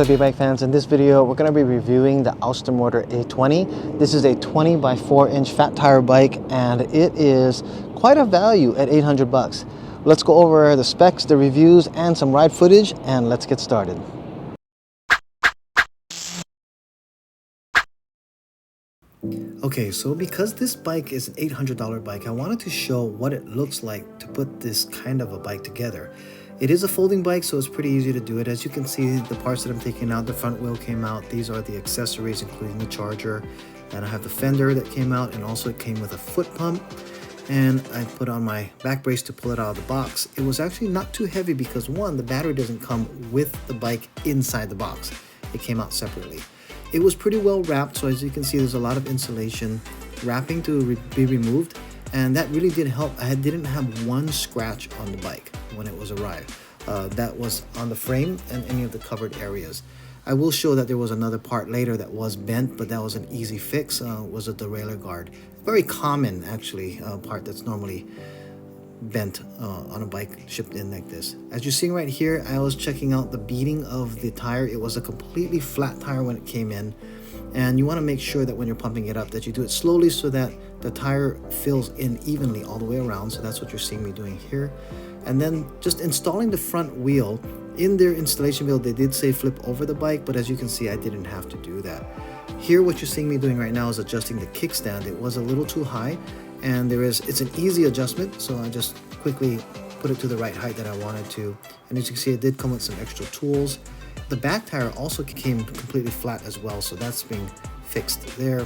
What's up, e-bike fans? In this video, we're going to be reviewing the Aostirmotor A20. This is a 20 by 4-inch fat tire bike, and it is quite a value at 800 bucks. Let's go over the specs, the reviews, and some ride footage, and let's get started. Okay, so because this bike is an $800 bike, I wanted to show what it looks like to put this kind of a bike together. It is a folding bike, so it's pretty easy to do it. As you can see, the parts that I'm taking out, the front wheel came out. These are the accessories, including the charger. And I have the fender that came out, and also it came with a foot pump. And I put on my back brace to pull it out of the box. It was actually not too heavy because, one, the battery doesn't come with the bike inside the box. It came out separately. It was pretty well wrapped, so as you can see, there's a lot of insulation wrapping to be removed. And that really did help. I didn't have one scratch on the bike when it was arrived. That was on the frame and any of the covered areas. I will show that there was another part later that was bent, but that was an easy fix. Was a derailleur guard. Very common, actually, part that's normally bent on a bike shipped in like this. As you're seeing right here, I was checking out the beading of the tire. It was a completely flat tire when it came in. And you want to make sure that when you're pumping it up that you do it slowly so that the tire fills in evenly all the way around. So that's what you're seeing me doing here. And then just installing the front wheel. In their installation wheel, they did say flip over the bike, but as you can see, I didn't have to do that. Here, what you're seeing me doing right now is adjusting the kickstand. It was a little too high, and it's an easy adjustment, so I just quickly put it to the right height that I wanted to. And as you can see, it did come with some extra tools. The back tire also came completely flat as well, so that's being fixed there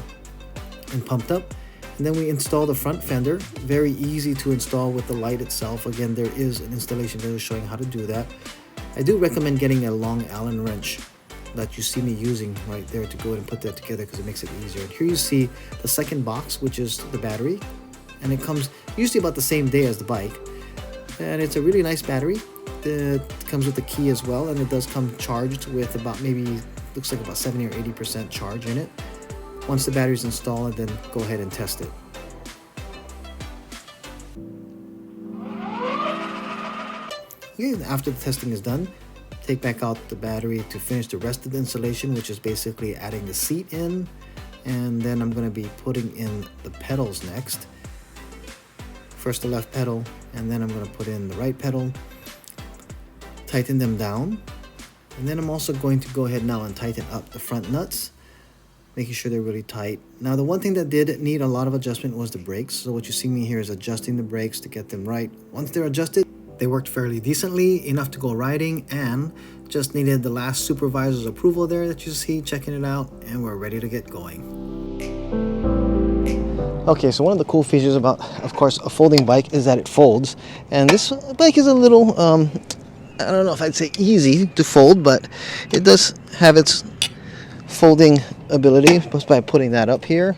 and pumped up. And then we install the front fender. Very easy to install with the light itself. Again, there is an installation video showing how to do that. I do recommend getting a long Allen wrench that you see me using right there to go ahead and put that together because it makes it easier. And here you see the second box, which is the battery, and it comes usually about the same day as the bike. And it's a really nice battery. It comes with the key as well, and it does come charged with about maybe, looks like about 70 or 80% charge in it. Once the battery's installed, then go ahead and test it. Okay, after the testing is done, take back out the battery to finish the rest of the installation, which is basically adding the seat in. And then I'm going to be putting in the pedals next. First the left pedal, and then I'm going to put in the right pedal. Tighten them down, and then I'm also going to go ahead now and tighten up the front nuts, making sure they're really tight. Now, the one thing that did need a lot of adjustment was the brakes. So what you see me here is adjusting the brakes to get them right. Once they're adjusted, they worked fairly decently, enough to go riding, and just needed the last supervisor's approval there that you see, checking it out, and we're ready to get going. Okay, so one of the cool features about, of course, a folding bike is that it folds. And this bike is a little, I don't know if I'd say easy to fold, but it does have its folding ability just by putting that up here,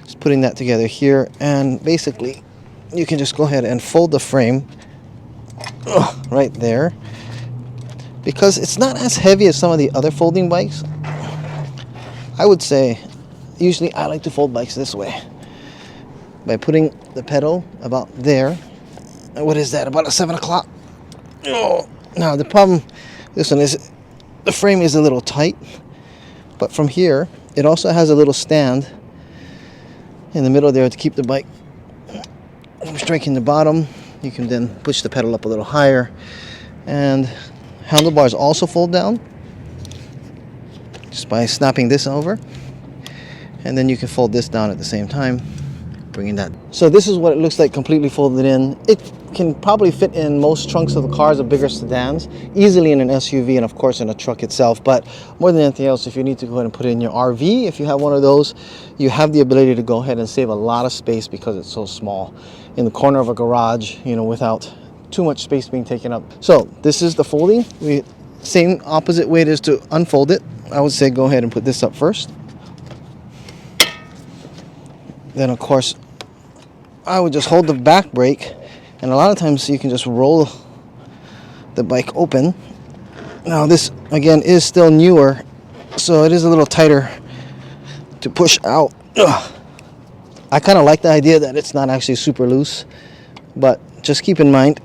just putting that together here, and basically you can just go ahead and fold the frame right there. Because it's not as heavy as some of the other folding bikes, I would say usually I like to fold bikes this way, by putting the pedal about there. What is that, about a 7 o'clock? Oh. Now the problem, this one is, the frame is a little tight, but from here, it also has a little stand in the middle there to keep the bike from striking the bottom. You can then push the pedal up a little higher, and handlebars also fold down just by snapping this over, and then you can fold this down at the same time, bringing that. So this is what it looks like completely folded in. It can probably fit in most trunks of the cars of bigger sedans, easily in an SUV, and of course in a truck itself. But more than anything else, if you need to go ahead and put it in your RV, if you have one of those, you have the ability to go ahead and save a lot of space because it's so small in the corner of a garage, you know, without too much space being taken up. So this is the folding. Same opposite way it is to unfold it. I would say go ahead and put this up first. Then of course I would just hold the back brake, and a lot of times you can just roll the bike open. Now this again is still newer, so it is a little tighter to push out. I kind of like the idea that it's not actually super loose, but just keep in mind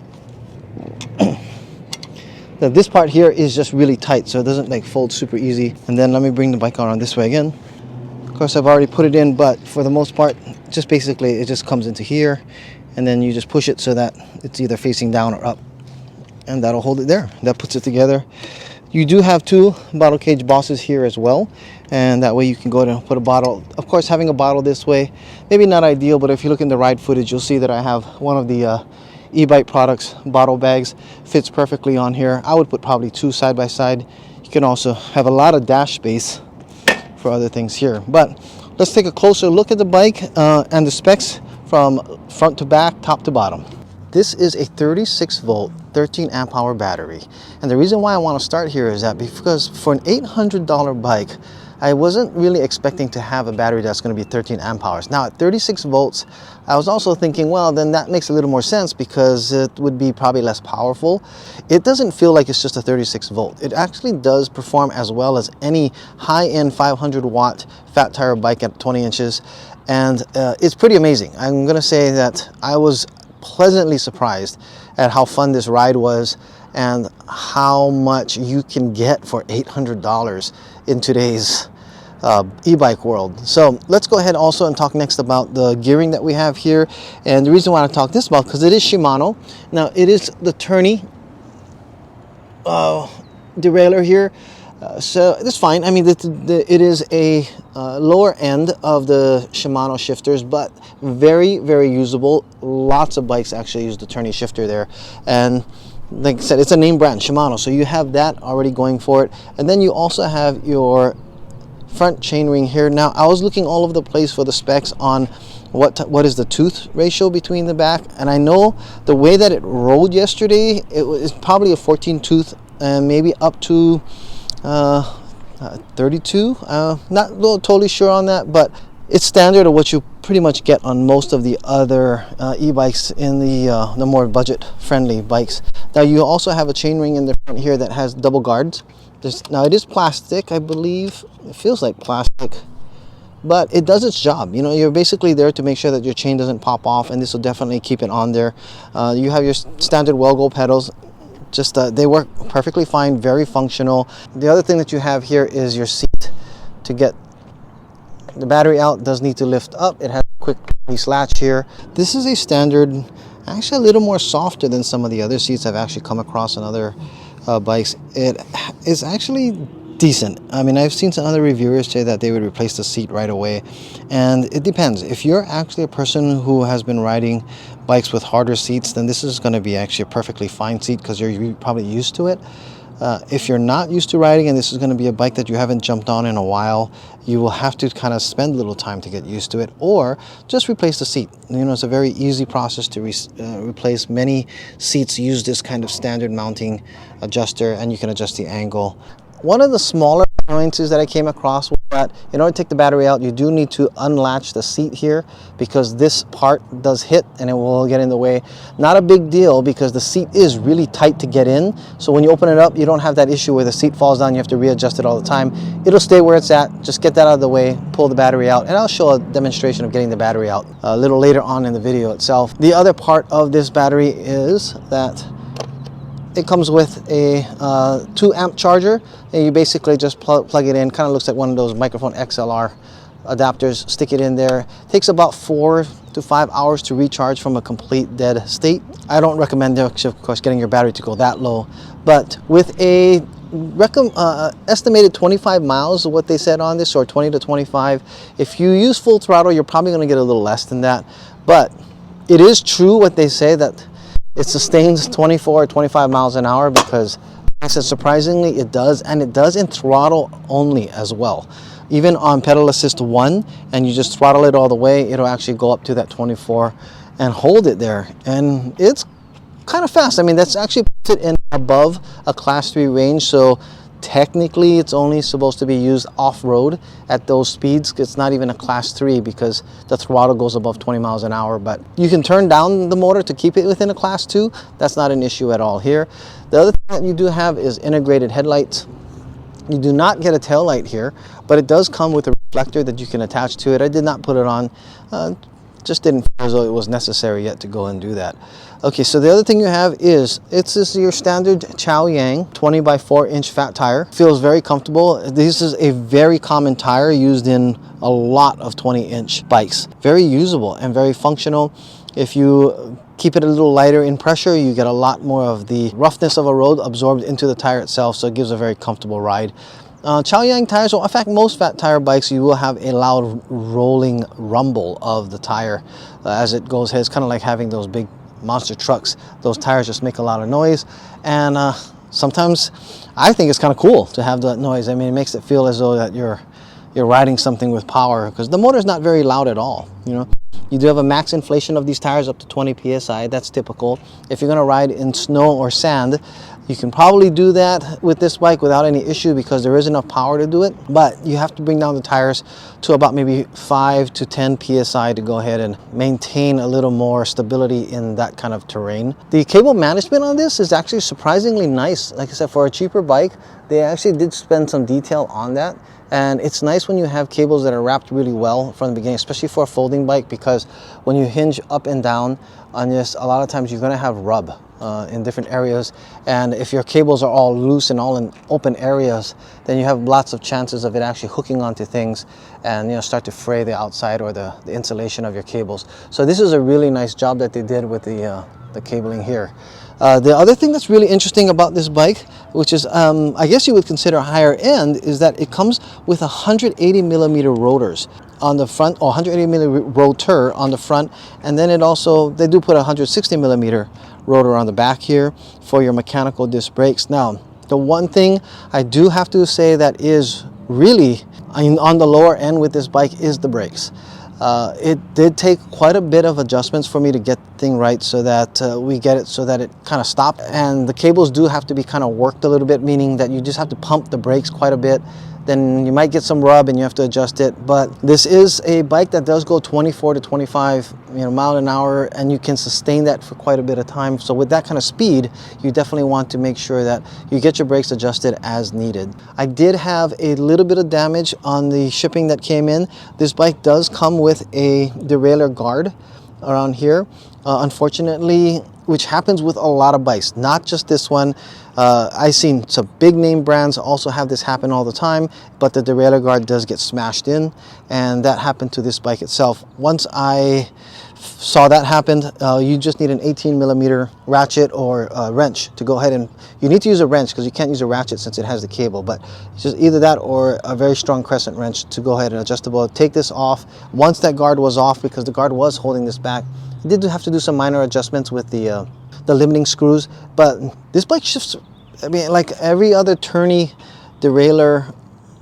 Now this part here is just really tight, so it doesn't like fold super easy. And then let me bring the bike around this way again. Of course, I've already put it in, but for the most part, just basically it just comes into here, and then you just push it so that it's either facing down or up, and that'll hold it there. That puts it together. You do have 2 bottle cage bosses here as well, and that way you can go to put a bottle. Of course, having a bottle this way, maybe not ideal, but if you look in the ride footage, you'll see that I have one of the e-bike products bottle bags. Fits perfectly on here. I would put probably 2 side by side. You can also have a lot of dash space for other things here. But let's take a closer look at the bike and the specs from front to back, top to bottom. This is a 36 volt, 13 amp hour battery. And the reason why I want to start here is that because for an $800 bike, I wasn't really expecting to have a battery that's going to be 13 amp hours. Now at 36 volts, I was also thinking, well, then that makes a little more sense because it would be probably less powerful. It doesn't feel like it's just a 36 volt. It actually does perform as well as any high-end 500 watt fat tire bike at 20 inches. And it's pretty amazing. I'm going to say that I was pleasantly surprised at how fun this ride was and how much you can get for $800 in today's e-bike world. So let's go ahead also and talk next about the gearing that we have here. And the reason why I talk this about, because it is Shimano. Now it is the tourney derailleur here, so it's fine. I mean, it is a lower end of the Shimano shifters, but very, very usable. Lots of bikes actually use the tourney shifter there, and like I said, it's a name brand, Shimano, so you have that already going for it. And then you also have your front chainring here. Now I was looking all over the place for the specs on what is the tooth ratio between the back, and I know the way that it rolled yesterday, it was probably a 14 tooth and maybe up to 32. Not totally sure on that, but it's standard of what you pretty much get on most of the other e-bikes in the more budget-friendly bikes. Now you also have a chainring in the front here that has double guards. Now it is plastic, I believe. It feels like plastic, but it does its job. You know, you're basically there to make sure that your chain doesn't pop off, and this will definitely keep it on there. You have your standard Wellgo pedals. Just they work perfectly fine, very functional. The other thing that you have here is your seat to get the battery out. Does need to lift up. It has a quick release latch here. This is a standard, actually a little more softer than some of the other seats I've actually come across on other bikes. It is actually decent. I mean, I've seen some other reviewers say that they would replace the seat right away, and it depends. If you're actually a person who has been riding bikes with harder seats, then this is going to be actually a perfectly fine seat because you're probably used to it. If you're not used to riding and this is going to be a bike that you haven't jumped on in a while, you will have to kind of spend a little time to get used to it, or just replace the seat. You know, it's a very easy process to replace. Many seats use this kind of standard mounting adjuster, and you can adjust the angle. One of the smaller annoyances that I came across was that in order to take the battery out, you do need to unlatch the seat here because this part does hit and it will get in the way. Not a big deal because the seat is really tight to get in. So when you open it up, you don't have that issue where the seat falls down. You have to readjust it all the time. It'll stay where it's at. Just get that out of the way, pull the battery out, and I'll show a demonstration of getting the battery out a little later on in the video itself. The other part of this battery is that it comes with a 2 amp charger, and you basically just plug it in. Kind of looks like one of those microphone XLR adapters. Stick it in there. Takes about 4 to 5 hours to recharge from a complete dead state. I don't recommend, of course, getting your battery to go that low, but with a estimated 25 miles, what they said on this, or 20 to 25. If you use full throttle, you're probably going to get a little less than that, but it is true what they say that it sustains 24 or 25 miles an hour, because I said surprisingly it does, and it does in throttle only as well. Even on pedal assist 1, and you just throttle it all the way, it'll actually go up to that 24 and hold it there, and it's kind of fast. I mean, that's actually puts it in above a class 3 range, so technically it's only supposed to be used off-road at those speeds. It's not even a class 3 because the throttle goes above 20 miles an hour, but you can turn down the motor to keep it within a class 2. That's not an issue at all here. The other thing that you do have is integrated headlights. You do not get a tail light here, but it does come with a reflector that you can attach to it. I did not put it on. Just didn't feel as though it was necessary yet to go and do that. Okay, so the other thing you have is, it's just your standard Chow Yang 20 by 4 inch fat tire. Feels very comfortable. This is a very common tire used in a lot of 20-inch bikes. Very usable and very functional. If you keep it a little lighter in pressure, you get a lot more of the roughness of a road absorbed into the tire itself, so it gives a very comfortable ride. Chow Yang tires, well, in fact, most fat tire bikes, you will have a loud rolling rumble of the tire as it goes ahead. It's kind of like having those big monster trucks. Those tires just make a lot of noise, and sometimes I think it's kind of cool to have that noise. I mean, it makes it feel as though that you're riding something with power, because the motor is not very loud at all, you know. You do have a max inflation of these tires up to 20 psi. That's typical. If you're going to ride in snow or sand, you can probably do that with this bike without any issue, because there is enough power to do it. But you have to bring down the tires to about maybe 5 to 10 psi to go ahead and maintain a little more stability in that kind of terrain. The cable management on this is actually surprisingly nice. Like I said, for a cheaper bike, they actually did spend some detail on that. And it's nice when you have cables that are wrapped really well from the beginning, especially for a folding bike, because when you hinge up and down on this, a lot of times you're going to have rub in different areas. And if your cables are all loose and all in open areas, then you have lots of chances of it actually hooking onto things and, you know, start to fray the outside or the insulation of your cables. So this is a really nice job that they did with the cabling here. The other thing that's really interesting about this bike, which is I guess you would consider higher end, is that it comes with 180 millimeter rotors on the front, or 180 millimeter rotor on the front, and then it also, they do put a 160 millimeter rotor on the back here for your mechanical disc brakes. Now, the one thing I do have to say that is really on the lower end with this bike is the brakes. It did take quite a bit of adjustments for me to get the thing right, so that we get it so that it kind of stopped. And the cables do have to be kind of worked a little bit, meaning that you just have to pump the brakes quite a bit. Then you might get some rub and you have to adjust it. But this is a bike that does go 24 to 25 mile an hour, and you can sustain that for quite a bit of time. So with that kind of speed, you definitely want to make sure that you get your brakes adjusted as needed. I did have a little bit of damage on the shipping that came in. This bike does come with a derailleur guard around here, unfortunately, which happens with a lot of bikes, not just this one. I've seen some big name brands also have this happen all the time, but the derailleur guard does get smashed in, and that happened to this bike itself. Once I saw that happen, you just need an 18 millimeter ratchet or wrench to go ahead, and you need to use a wrench because you can't use a ratchet since it has the cable, but it's just either that or a very strong crescent wrench to go ahead and adjustable. Take this off. Once that guard was off, because the guard was holding this back, you did have to do some minor adjustments with the limiting screws, but this bike shifts, I mean, like every other tourney derailleur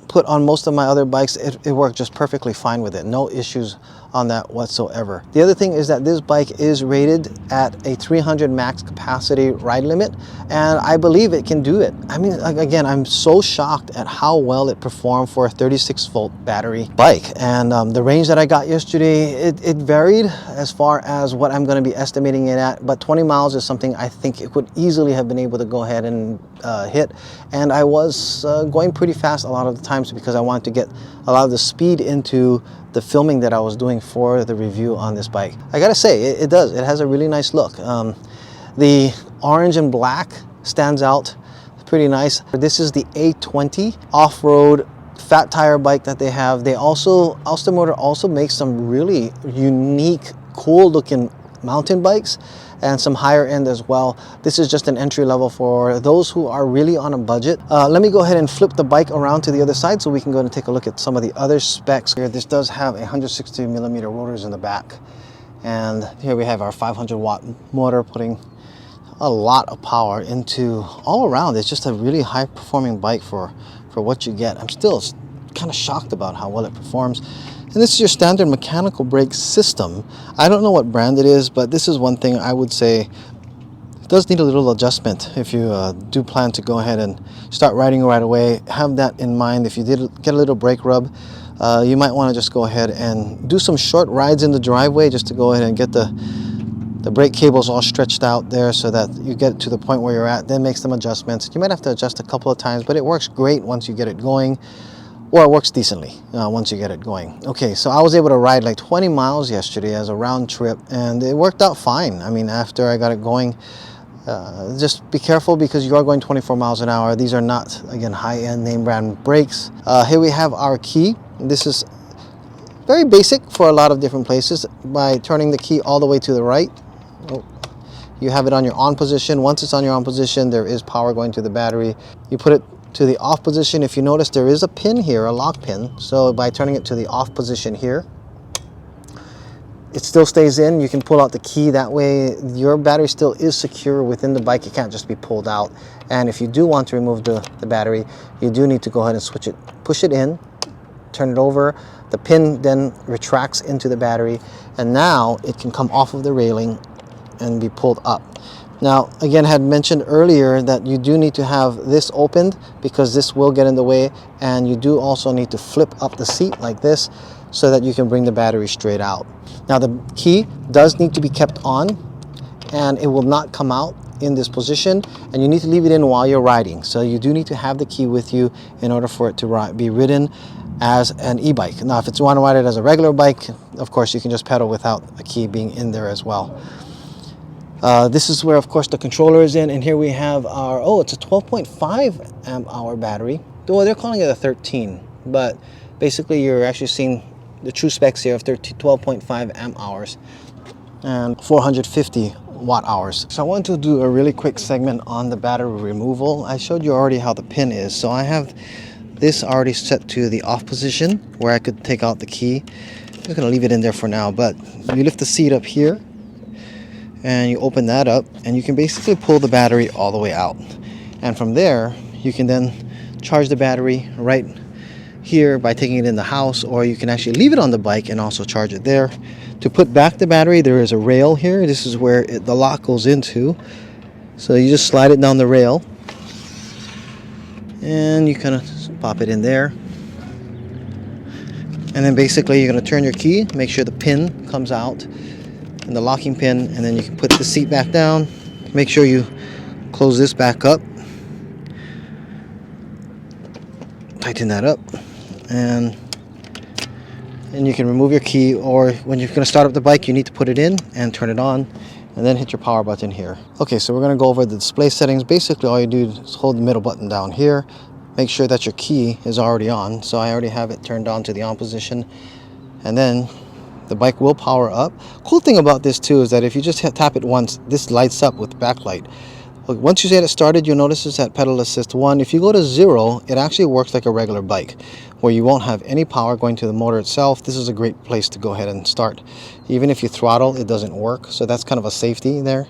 put on most of my other bikes, it worked just perfectly fine with it. No issues on that whatsoever. The other thing is that this bike is rated at a 300 max capacity ride limit, and I believe it can do it. I mean, again, I'm so shocked at how well it performed for a 36-volt battery bike. And the range that I got yesterday, it varied as far as what I'm going to be estimating it at, but 20 miles is something I think it would easily have been able to go ahead and hit. And I was going pretty fast a lot of the times because I wanted to get a lot of the speed into the filming that I was doing for the review on this bike. I gotta say, it does. It has a really nice look. The orange and black stands out pretty nice. This is the A20 off-road fat tire bike that they have. They also, Aostirmotor also makes some really unique, cool looking mountain bikes and some higher end as well. This is just an entry level for those who are really on a budget. Let me go ahead and flip the bike around to the other side so we can go and take a look at some of the other specs here. This does have 160 millimeter rotors in the back, and here we have our 500 watt motor putting a lot of power into all around. It's just a really high performing bike for what you get. I'm still kind of shocked about how well it performs. And this is your standard mechanical brake system. I don't know what brand it is, but this is one thing I would say it does need a little adjustment. If you do plan to go ahead and start riding right away, have that in mind. If you did get a little brake rub, you might want to just go ahead and do some short rides in the driveway just to go ahead and get the brake cables all stretched out there so that you get to the point where you're at, then make some adjustments. You might have to adjust a couple of times, but it works great once you get it going. or it works decently once you get it going. Okay, so I was able to ride like 20 miles yesterday as a round trip, and it worked out fine. I mean, after I got it going, just be careful because you are going 24 miles an hour. These are not, again, high-end name brand brakes. Here we have our key. This is very basic for a lot of different places. By turning the key all the way to the right, you have it on your on position. Once it's on your on position, there is power going to the battery. You put it to the off position. If you notice, there is a pin here, a lock pin. So by turning it to the off position here, it still stays in. You can pull out the key. That way your battery still is secure within the bike. It can't just be pulled out. And if you do want to remove the battery, you do need to go ahead and switch it, push it in, turn it over. The pin then retracts into the battery, and now it can come off of the railing and be pulled up. Now, again, I had mentioned earlier that you do need to have this opened because this will get in the way, and you do also need to flip up the seat like this so that you can bring the battery straight out. Now, the key does need to be kept on, and it will not come out in this position, and you need to leave it in while you're riding. So you do need to have the key with you in order for it to be ridden as an e-bike. Now, if it's you want to ride it as a regular bike, of course, you can just pedal without a key being in there as well. This is where, of course, the controller is in, and here we have our, it's a 12.5 amp hour battery. Well, they're calling it a 13, but basically you're actually seeing the true specs here of 12.5 amp hours and 450 watt hours. So I want to do a really quick segment on the battery removal. I showed you already how the pin is, so I have this already set to the off position where I could take out the key. I'm just going to leave it in there for now, but you lift the seat up here and you open that up, and you can basically pull the battery all the way out, and from there you can then charge the battery right here by taking it in the house, or you can actually leave it on the bike and also charge it there. To put back the battery, there is a rail here. This is where the lock goes into, so you just slide it down the rail and you kind of pop it in there, and then basically you're going to turn your key, make sure the pin comes out and the locking pin, and then you can put the seat back down. Make sure you close this back up, tighten that up, and you can remove your key, or when you're going to start up the bike, you need to put it in and turn it on, and then hit your power button here. Okay, so we're going to go over the display settings. Basically all you do is hold the middle button down here, make sure that your key is already on. So I already have it turned on to the on position, and then the bike will power up. Cool thing about this too is that if you just tap it once, this lights up with backlight. Once you get it started, you'll notice it's at pedal assist 1. If you go to 0, it actually works like a regular bike, where you won't have any power going to the motor itself. This is a great place to go ahead and start. Even if you throttle, it doesn't work, so that's kind of a safety there.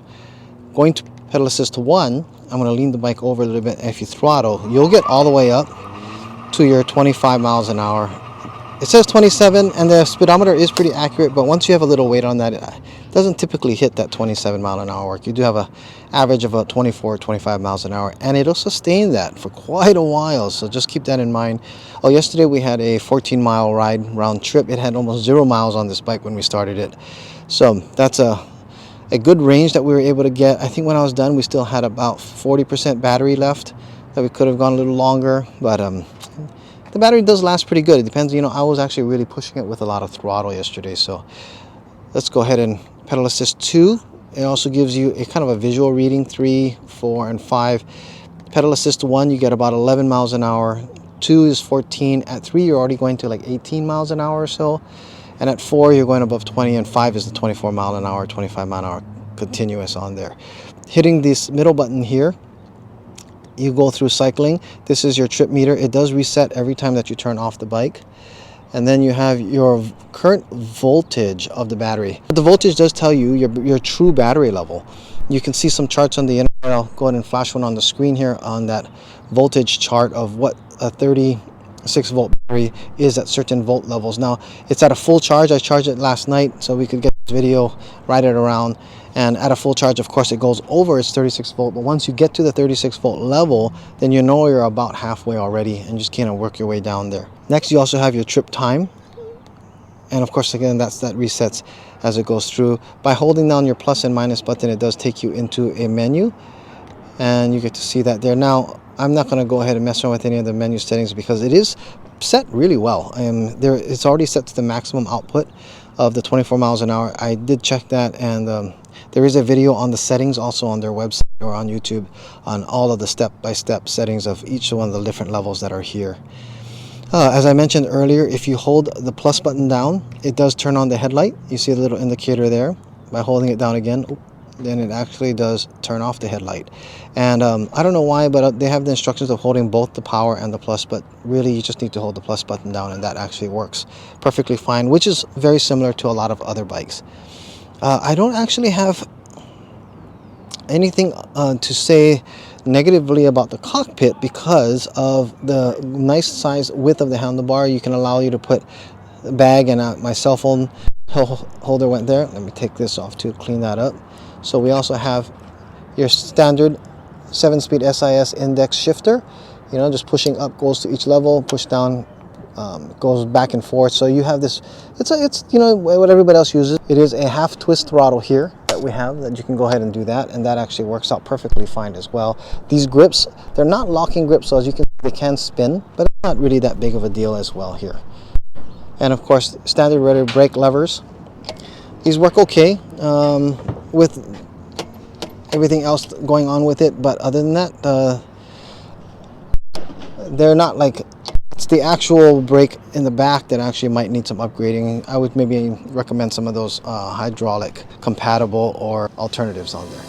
Going to pedal assist 1, I'm going to lean the bike over a little bit, and if you throttle, you'll get all the way up to your 25 miles an hour. It says 27, and the speedometer is pretty accurate, but once you have a little weight on that, it doesn't typically hit that 27 mile an hour mark. You do have an average of about 24, 25 miles an hour, and it'll sustain that for quite a while, so just keep that in mind. Oh, yesterday we had a 14-mile ride round trip. It had almost 0 miles on this bike when we started it, so that's a good range that we were able to get. I think when I was done, we still had about 40% battery left, that we could have gone a little longer, but the battery does last pretty good. It depends, I was actually really pushing it with a lot of throttle yesterday. So let's go ahead and pedal assist 2. It also gives you a kind of a visual reading, 3, 4, and 5. Pedal assist 1, you get about 11 miles an hour. 2 is 14. At 3, you're already going to like 18 miles an hour or so. And at 4, you're going above 20. And 5 is the 24 mile an hour, 25 mile an hour continuous on there. Hitting this middle button here, you go through cycling. This is your trip meter. It does reset every time that you turn off the bike. And then you have your current voltage of the battery. The voltage does tell you your true battery level. You can see some charts on the internet. I'll go ahead and flash one on the screen here on that voltage chart of what a 36 volt battery is at certain volt levels. Now, it's at a full charge. I charged it last night so we could get this video, ride it around. And at a full charge, of course, it goes over its 36 volt. But once you get to the 36 volt level, then you know you're about halfway already, and just kind of work your way down there. Next, you also have your trip time. And of course, again, that resets as it goes through. By holding down your plus and minus button, it does take you into a menu. And you get to see that there. Now, I'm not going to go ahead and mess around with any of the menu settings because it is set really well. It's already set to the maximum output of the 24 miles an hour. I did check that, and there is a video on the settings also on their website or on YouTube on all of the step-by-step settings of each one of the different levels that are here. As I mentioned earlier, if you hold the plus button down, it does turn on the headlight. You see the little indicator there. By holding it down again, then it actually does turn off the headlight. And I don't know why, but they have the instructions of holding both the power and the plus, but really you just need to hold the plus button down, and that actually works perfectly fine, which is very similar to a lot of other bikes. I don't actually have anything to say negatively about the cockpit because of the nice size width of the handlebar. You can allow you to put a bag, and my cell phone holder went there. Let me take this off to clean that up. So we also have your standard 7-speed SIS index shifter. You know, just pushing up goes to each level, push down goes back and forth. So you have this, it's you know what everybody else uses. It is a half twist throttle here that we have, that you can go ahead and do that, and that actually works out perfectly fine as well. These grips, they're not locking grips, so as you can see, they can spin, but it's not really that big of a deal as well here. And of course, standard rear brake levers. These work okay with everything else going on with it, but other than that, they're not like, it's the actual brake in the back that actually might need some upgrading. I would maybe recommend some of those hydraulic compatible or alternatives on there.